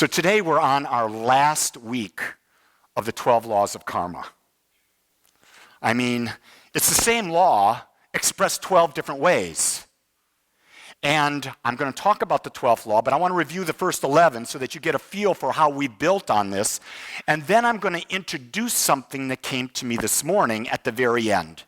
So today we're on our last week of the 12 laws of karma. I mean, it's the same law expressed 12 different ways. And I'm going to talk about the 12th law, but I want to review the first 11 so that you get a feel for how we built on this. And then I'm going to introduce something that came to me this morning at the very end.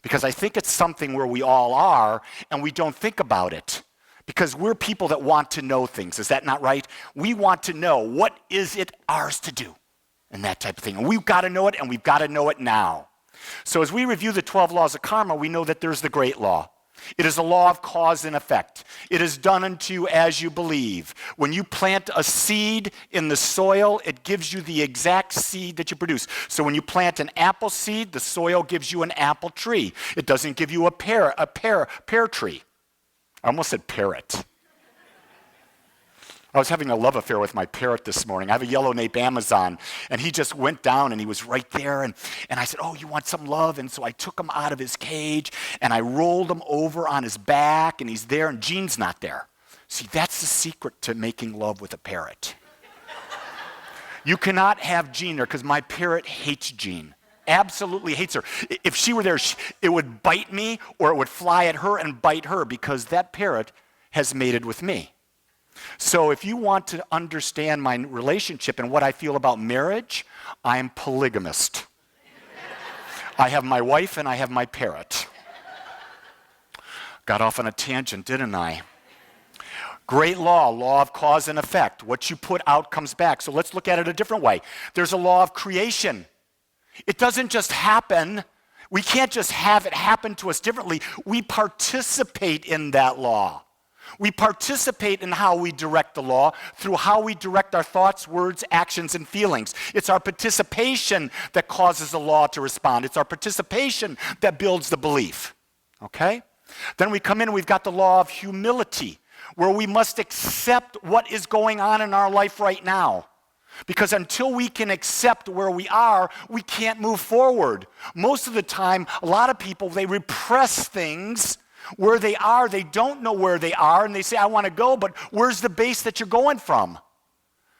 Because I think it's something where we all are and we don't think about it. Because we're people that want to know things. Is that not right? We want to know, what is it ours to do? And that type of thing. And we've got to know it, and we've got to know it now. So as we review the 12 laws of karma, we know that there's the great law. It is a law of cause and effect. It is done unto you as you believe. When you plant a seed in the soil, it gives you the exact seed that you produce. So when you plant an apple seed, the soil gives you an apple tree. It doesn't give you a pear tree. I almost said parrot. I was having a love affair with my parrot this morning. I have a yellow nape Amazon, and he just went down, and he was right there, and I said, oh, you want some love? And so I took him out of his cage, and I rolled him over on his back, and he's there, and Jean's not there. See, that's the secret to making love with a parrot. You cannot have Jean there, because my parrot hates Jean. Absolutely hates her. If she were there, it would bite me, or it would fly at her and bite her, because that parrot has mated with me. So if you want to understand my relationship and what I feel about marriage, I'm polygamist. I have my wife and I have my parrot. Got off on a tangent, didn't I? Great law, law of cause and effect. What you put out comes back. So let's look at it a different way. There's a law of creation. It doesn't just happen. We can't just have it happen to us differently. We participate in that law. We participate in how we direct the law through how we direct our thoughts, words, actions, and feelings. It's our participation that causes the law to respond. It's our participation that builds the belief. Okay? Then we come in and we've got the law of humility, where we must accept what is going on in our life right now. Because until we can accept where we are, we can't move forward. Most of the time, a lot of people, they repress things where they are. They don't know where they are, and they say, I want to go, but where's the base that you're going from?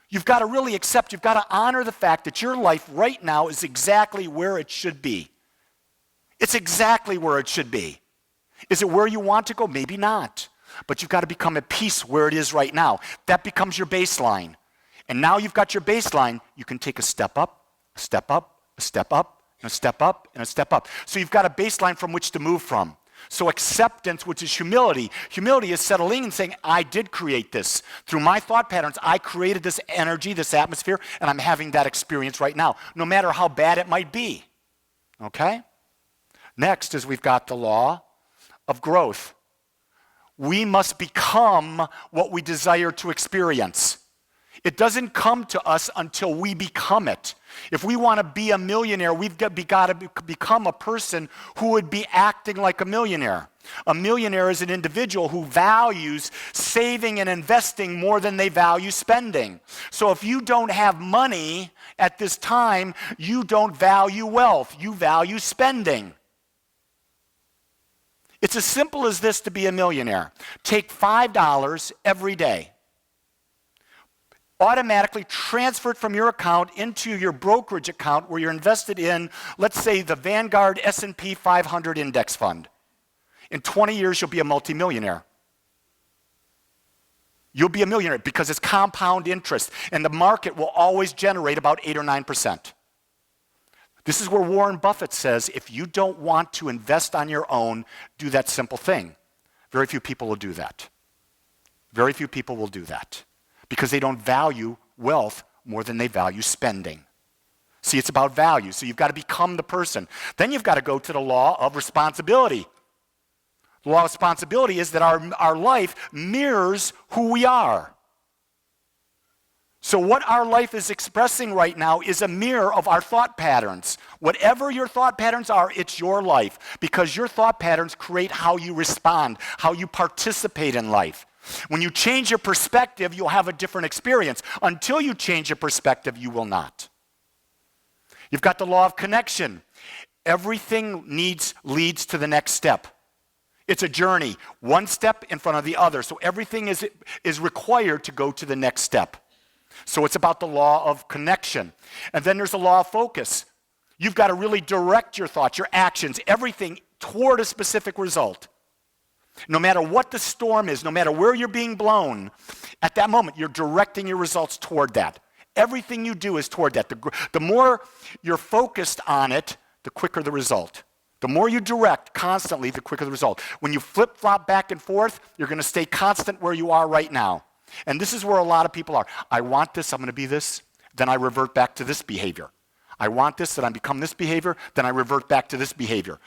You've got to really accept, you've got to honor the fact that your life right now is exactly where it should be. It's exactly where it should be. Is it where you want to go? Maybe not. But you've got to become at peace where it is right now. That becomes your baseline. And now you've got your baseline, you can take a step up, a step up, a step up, and a step up, and a step up. So you've got a baseline from which to move from. So acceptance, which is humility. Humility is settling and saying, I did create this. Through my thought patterns, I created this energy, this atmosphere, and I'm having that experience right now, no matter how bad it might be. Okay? Next is we've got the law of growth. We must become what we desire to experience. It doesn't come to us until we become it. If we want to be a millionaire, we've got to become a person who would be acting like a millionaire. A millionaire is an individual who values saving and investing more than they value spending. So if you don't have money at this time, you don't value wealth. You value spending. It's as simple as this to be a millionaire. Take $5 every day. Automatically transfer it from your account into your brokerage account where you're invested in, let's say, the Vanguard S&P 500 index fund. In 20 years, you'll be a multimillionaire. You'll be a millionaire because it's compound interest, and the market will always generate about 8 or 9%. This is where Warren Buffett says, if you don't want to invest on your own, do that simple thing. Very few people will do that. Very few people will do that. Because they don't value wealth more than they value spending. See, it's about value. So you've got to become the person. Then you've got to go to the law of responsibility. The law of responsibility is that our life mirrors who we are. So what our life is expressing right now is a mirror of our thought patterns. Whatever your thought patterns are, it's your life. Because your thought patterns create how you respond, how you participate in life. When you change your perspective, you'll have a different experience. Until you change your perspective, you will not. You've got the law of connection. Everything leads to the next step. It's a journey, one step in front of the other. So everything is required to go to the next step. So it's about the law of connection. And then there's the law of focus. You've got to really direct your thoughts, your actions, everything toward a specific result. No matter what the storm is, no matter where you're being blown, at that moment, you're directing your results toward that. Everything you do is toward that. The more you're focused on it, the quicker the result. The more you direct constantly, the quicker the result. When you flip-flop back and forth, you're going to stay constant where you are right now. And this is where a lot of people are. I want this, I'm going to be this, then I revert back to this behavior. I want this, then I become this behavior, then I revert back to this behavior.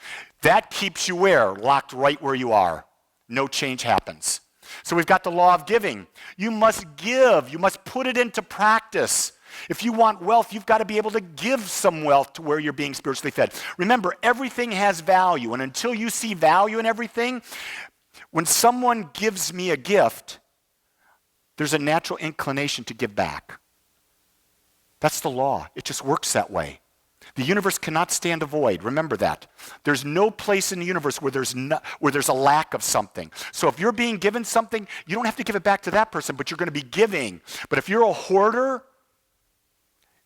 That keeps you where? Locked right where you are. No change happens. So we've got the law of giving. You must give. You must put it into practice. If you want wealth, you've got to be able to give some wealth to where you're being spiritually fed. Remember, everything has value, and until you see value in everything, when someone gives me a gift, there's a natural inclination to give back. That's the law. It just works that way. The universe cannot stand a void. Remember that. There's no place in the universe where there's a lack of something. So if you're being given something, you don't have to give it back to that person, but you're going to be giving. But if you're a hoarder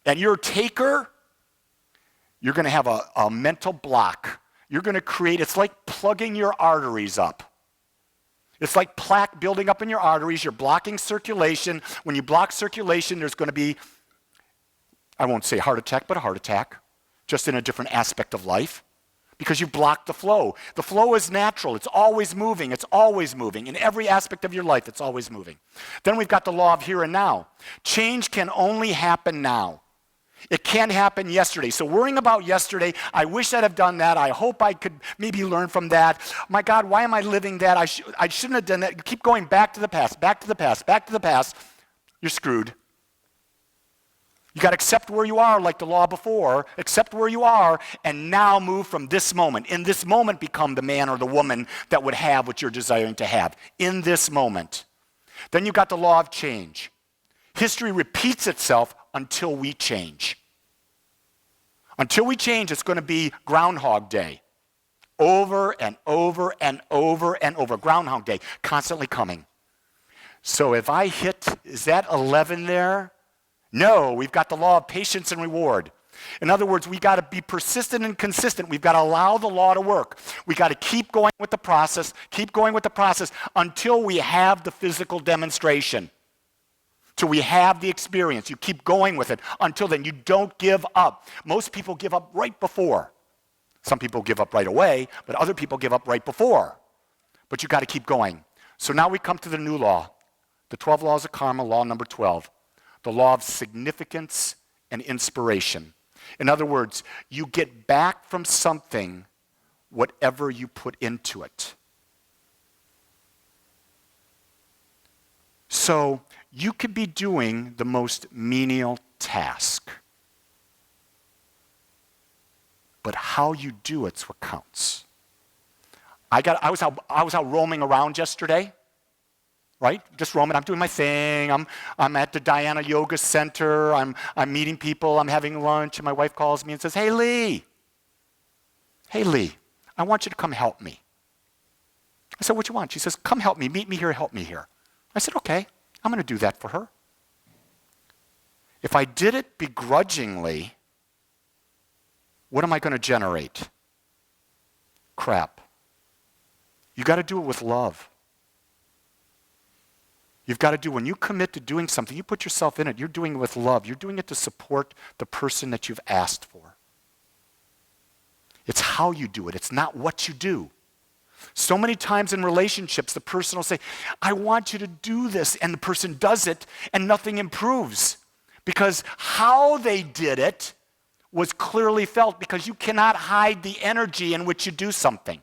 and you're a taker, you're going to have a mental block. You're going to create, it's like plugging your arteries up. It's like plaque building up in your arteries. You're blocking circulation. When you block circulation, there's going to be, I won't say heart attack, but a heart attack, just in a different aspect of life, because you've blocked the flow. The flow is natural. It's always moving. It's always moving. In every aspect of your life, it's always moving. Then we've got the law of here and now. Change can only happen now. It can't happen yesterday. So worrying about yesterday, I wish I'd have done that. I hope I could maybe learn from that. My God, why am I living that? I shouldn't have done that. You keep going back to the past, back to the past, back to the past. You're screwed. You got to accept where you are like the law before. Accept where you are and now move from this moment. In this moment, become the man or the woman that would have what you're desiring to have. In this moment. Then you've got the law of change. History repeats itself until we change. Until we change, it's going to be Groundhog Day. Over and over and over and over. Groundhog Day, constantly coming. So if I hit, is that 11 there? No, we've got the law of patience and reward. In other words, we got to be persistent and consistent. We've got to allow the law to work. We got to keep going with the process, until we have the physical demonstration. Till we have the experience. You keep going with it until then. You don't give up. Most people give up right before. Some people give up right away, but other people give up right before. But you got to keep going. So now we come to the new law, the 12 laws of karma, law number 12, the law of significance and inspiration. In other words, you get back from something whatever you put into it. So you could be doing the most menial task, but how you do it's what counts. I was out roaming around yesterday, right? Just roaming. I'm doing my thing. I'm at the Diana Yoga Center. I'm meeting people. I'm having lunch, and my wife calls me and says, "Hey Lee, I want you to come help me." I said, "What you want?" She says, "Come help me. Meet me here. Help me here." I said, "Okay, I'm going to do that for her." If I did it begrudgingly, what am I going to generate? Crap. You got to do it with love. You've got to do, when you commit to doing something, you put yourself in it, you're doing it with love. You're doing it to support the person that you've asked for. It's how you do it. It's not what you do. So many times in relationships, the person will say, "I want you to do this," and the person does it, and nothing improves. Because how they did it was clearly felt, because you cannot hide the energy in which you do something.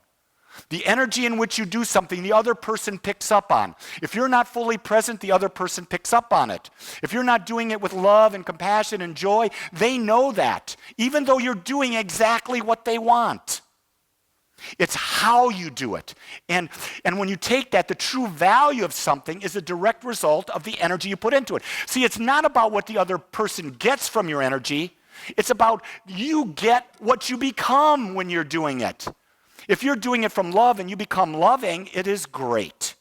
The energy in which you do something, the other person picks up on. If you're not fully present, the other person picks up on it. If you're not doing it with love and compassion and joy, they know that, even though you're doing exactly what they want. It's how you do it. And when you take that, the true value of something is a direct result of the energy you put into it. See, it's not about what the other person gets from your energy. It's about you get what you become when you're doing it. If you're doing it from love and you become loving, it is great.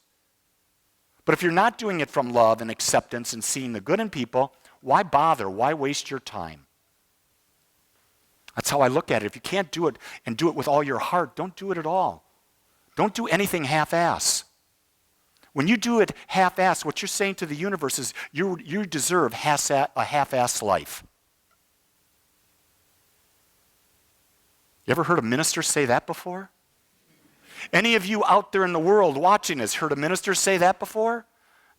But if you're not doing it from love and acceptance and seeing the good in people, Why bother? Why waste your time? That's how I look at it. If you can't do it and do it with all your heart, don't do it at all. Don't do anything half-ass. When you do it half-ass, what you're saying to the universe is you deserve a half-ass life. You ever heard a minister say that before? Any of you out there in the world watching this heard a minister say that before?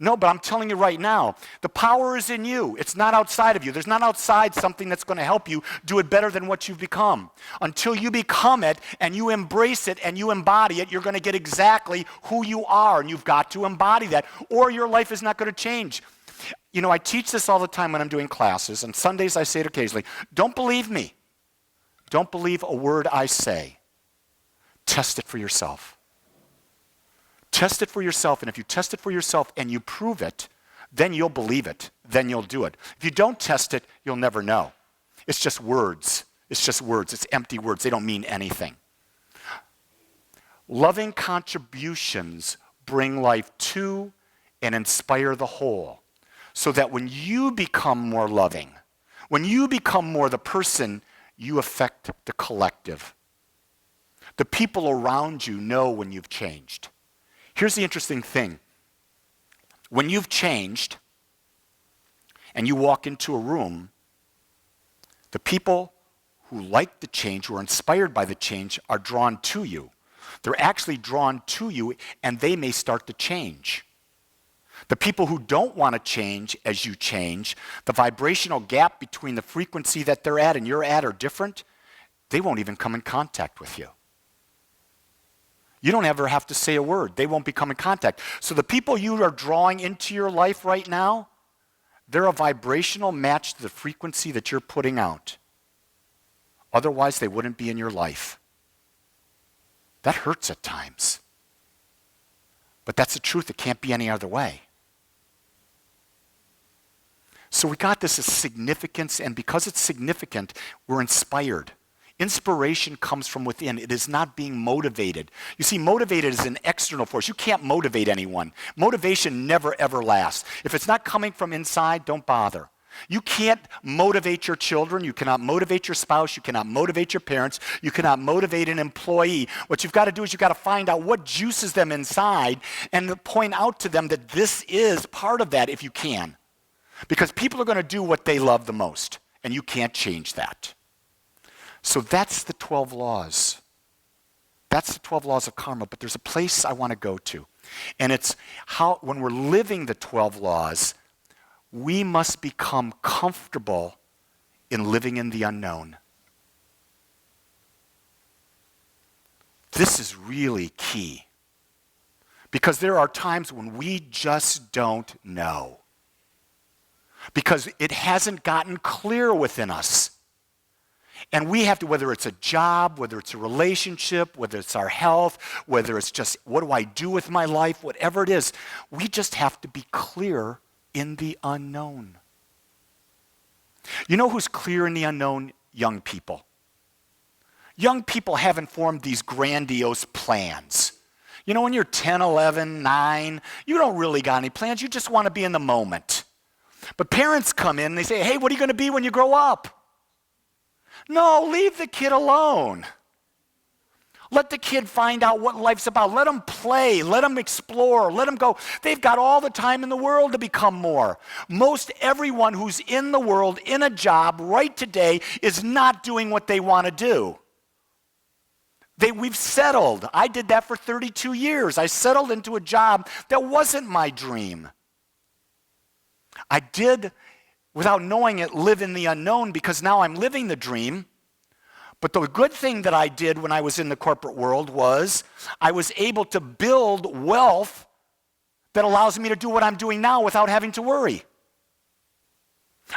No, but I'm telling you right now, the power is in you. It's not outside of you. There's not outside something that's going to help you do it better than what you've become. Until you become it and you embrace it and you embody it, you're going to get exactly who you are, and you've got to embody that, or your life is not going to change. You know, I teach this all the time when I'm doing classes, and Sundays I say it occasionally. Don't believe me. Don't believe a word I say. Test it for yourself. Test it for yourself, and if you test it for yourself and you prove it, then you'll believe it. Then you'll do it. If you don't test it, you'll never know. It's just words. It's just words. It's empty words. They don't mean anything. Loving contributions bring life to and inspire the whole, so that when you become more loving, when you become more the person, you affect the collective. The people around you know when you've changed. Here's the interesting thing. When you've changed and you walk into a room, the people who like the change, who are inspired by the change, are drawn to you. They're actually drawn to you, and they may start to change. The people who don't want to change as you change, the vibrational gap between the frequency that they're at and you're at are different, they won't even come in contact with you. You don't ever have to say a word. They won't become in contact. So the people you are drawing into your life right now, they're a vibrational match to the frequency that you're putting out. Otherwise, they wouldn't be in your life. That hurts at times. But that's the truth. It can't be any other way. So we got this as significance, and because it's significant, we're inspired. Inspiration comes from within. It is not being motivated. You see, motivated is an external force. You can't motivate anyone. Motivation never, ever lasts. If it's not coming from inside, don't bother. You can't motivate your children. You cannot motivate your spouse. You cannot motivate your parents. You cannot motivate an employee. What you've got to do is you've got to find out what juices them inside and point out to them that this is part of that if you can. Because people are going to do what they love the most, and you can't change that. So that's the 12 laws. That's the 12 laws of karma, but there's a place I want to go to. And it's how, when we're living the 12 laws, we must become comfortable in living in the unknown. This is really key. Because there are times when we just don't know. Because it hasn't gotten clear within us. And we have to, whether it's a job, whether it's a relationship, whether it's our health, whether it's just what do I do with my life, whatever it is, we just have to be clear in the unknown. You know who's clear in the unknown? Young people. Young people haven't formed these grandiose plans. You know, when you're 10, 11, 9, you don't really got any plans. You just want to be in the moment. But parents come in and they say, hey, what are you going to be when you grow up? No, leave the kid alone. Let the kid find out what life's about. Let them play. Let them explore. Let them go. They've got all the time in the world to become more. Most everyone who's in the world, in a job right today, is not doing what they want to do. We've settled. I did that for 32 years. I settled into a job that wasn't my dream. I did, without knowing it, live in the unknown because now I'm living the dream. But the good thing that I did when I was in the corporate world was I was able to build wealth that allows me to do what I'm doing now without having to worry.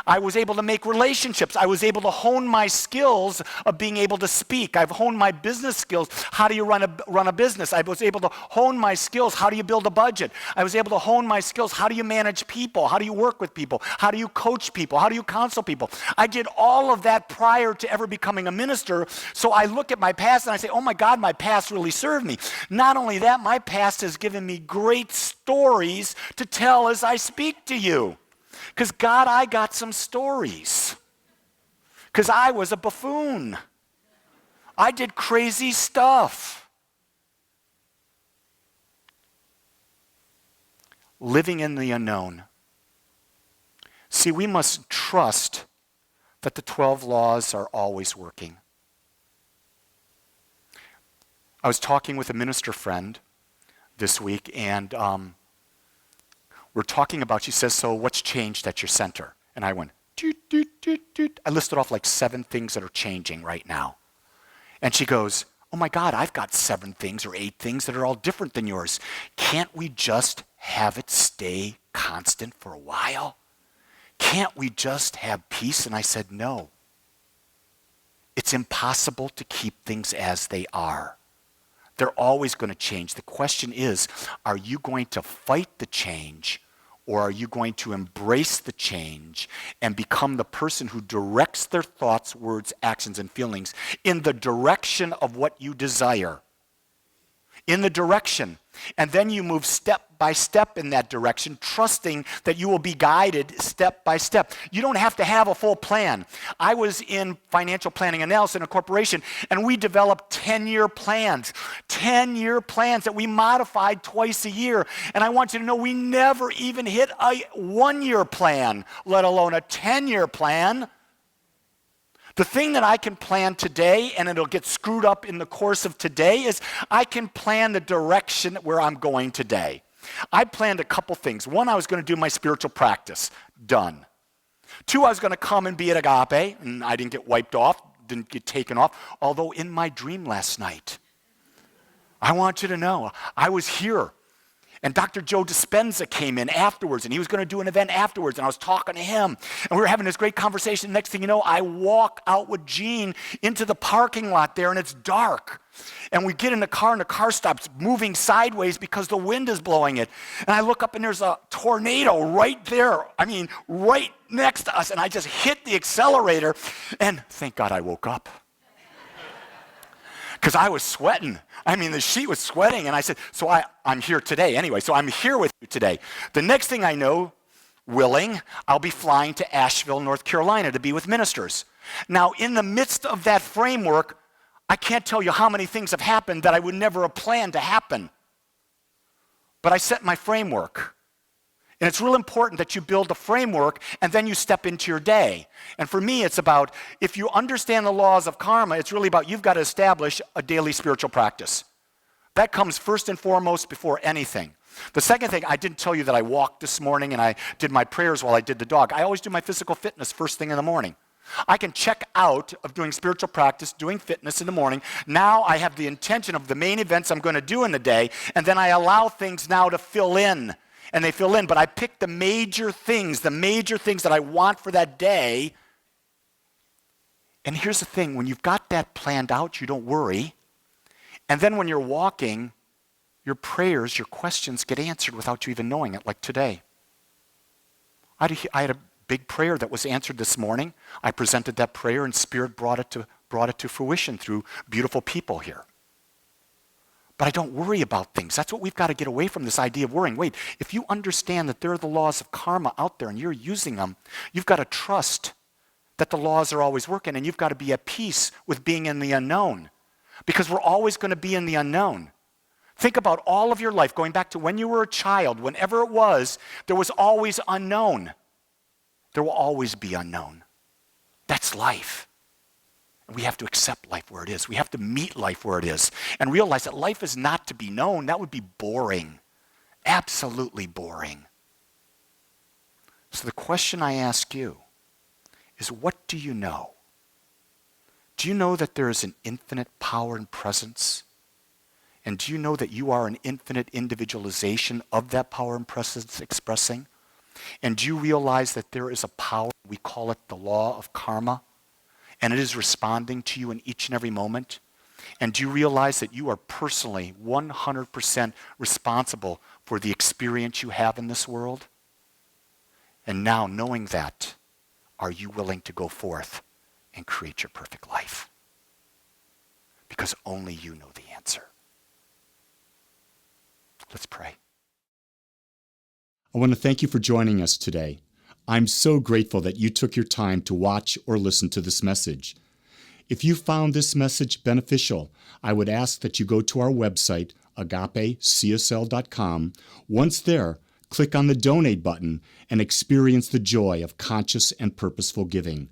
I was able to make relationships. I was able to hone my skills of being able to speak. I've honed my business skills. How do you run a business? I was able to hone my skills. How do you build a budget? I was able to hone my skills. How do you manage people? How do you work with people? How do you coach people? How do you counsel people? I did all of that prior to ever becoming a minister. So I look at my past and I say, oh my God, my past really served me. Not only that, my past has given me great stories to tell as I speak to you. Because God, I got some stories. Because I was a buffoon. I did crazy stuff. Living in the unknown. See, we must trust that the 12 laws are always working. I was talking with a minister friend this week, and we're talking about, she says, so what's changed at your center? And I went, doot, doot, doot, doot. I listed off like 7 things that are changing right now. And she goes, oh my God, I've got 7 things or 8 things that are all different than yours. Can't we just have it stay constant for a while? Can't we just have peace? And I said, no. It's impossible to keep things as they are. They're always going to change. The question is, are you going to fight the change, or are you going to embrace the change and become the person who directs their thoughts, words, actions, and feelings in the direction of what you desire? In the direction. And then you move step by step in that direction, trusting that you will be guided step by step. You don't have to have a full plan. I was in financial planning analysis in a corporation, and we developed 10-year plans. 10-year plans that we modified twice a year. And I want you to know we never even hit a 1-year plan, let alone a 10-year plan. The thing that I can plan today, and it'll get screwed up in the course of today, is I can plan the direction where I'm going today. I planned a couple things. 1, I was going to do my spiritual practice. Done. 2, I was going to come and be at Agape, and I didn't get wiped off, didn't get taken off, although in my dream last night, I want you to know, I was here. And Dr. Joe Dispenza came in afterwards, and he was going to do an event afterwards, and I was talking to him, and we were having this great conversation. Next thing you know, I walk out with Gene into the parking lot there, and it's dark. And we get in the car, and the car stops moving sideways because the wind is blowing it. And I look up, and there's a tornado right there. I mean, right next to us, and I just hit the accelerator, and thank God I woke up. Because I was sweating. I mean, the sheet was sweating, and I said, so I'm here today anyway, so I'm here with you today. The next thing I know, willing, I'll be flying to Asheville, North Carolina to be with ministers. Now, in the midst of that framework, I can't tell you how many things have happened that I would never have planned to happen. But I set my framework. And it's real important that you build a framework and then you step into your day. And for me, it's about, if you understand the laws of karma, it's really about you've got to establish a daily spiritual practice. That comes first and foremost before anything. The second thing, I didn't tell you that I walked this morning and I did my prayers while I did the dog. I always do my physical fitness first thing in the morning. I can check out of doing spiritual practice, doing fitness in the morning. Now I have the intention of the main events I'm going to do in the day, and then I allow things now to fill in. And they fill in, but I pick the major things that I want for that day. And here's the thing, when you've got that planned out, you don't worry. And then when you're walking, your prayers, your questions get answered without you even knowing it, like today. I had a big prayer that was answered this morning. I presented that prayer, and Spirit brought it to fruition through beautiful people here. But I don't worry about things. That's what we've got to get away from, this idea of worrying. Wait, if you understand that there are the laws of karma out there and you're using them, you've got to trust that the laws are always working, and you've got to be at peace with being in the unknown, because we're always going to be in the unknown. Think about all of your life, going back to when you were a child, whenever it was, there was always unknown. There will always be unknown. That's life. We have to accept life where it is. We have to meet life where it is and realize that life is not to be known. That would be boring, absolutely boring. So the question I ask you is, what do you know? Do you know that there is an infinite power and presence? And do you know that you are an infinite individualization of that power and presence expressing? And do you realize that there is a power, we call it the law of karma, and it is responding to you in each and every moment? And do you realize that you are personally 100% responsible for the experience you have in this world? And now, knowing that, are you willing to go forth and create your perfect life? Because only you know the answer. Let's pray. I want to thank you for joining us today. I'm so grateful that you took your time to watch or listen to this message. If you found this message beneficial, I would ask that you go to our website, agapecsl.com. Once there, click on the donate button and experience the joy of conscious and purposeful giving.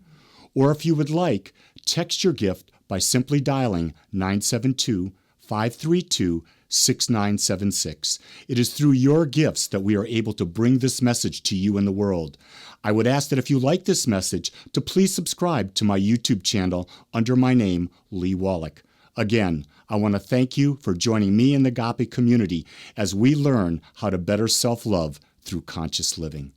Or if you would like, text your gift by simply dialing 972-532-6976. It is through your gifts that we are able to bring this message to you and the world. I would ask that if you like this message, to please subscribe to my YouTube channel under my name, Lee Wolak. Again, I want to thank you for joining me in the Agape community as we learn how to better self-love through conscious living.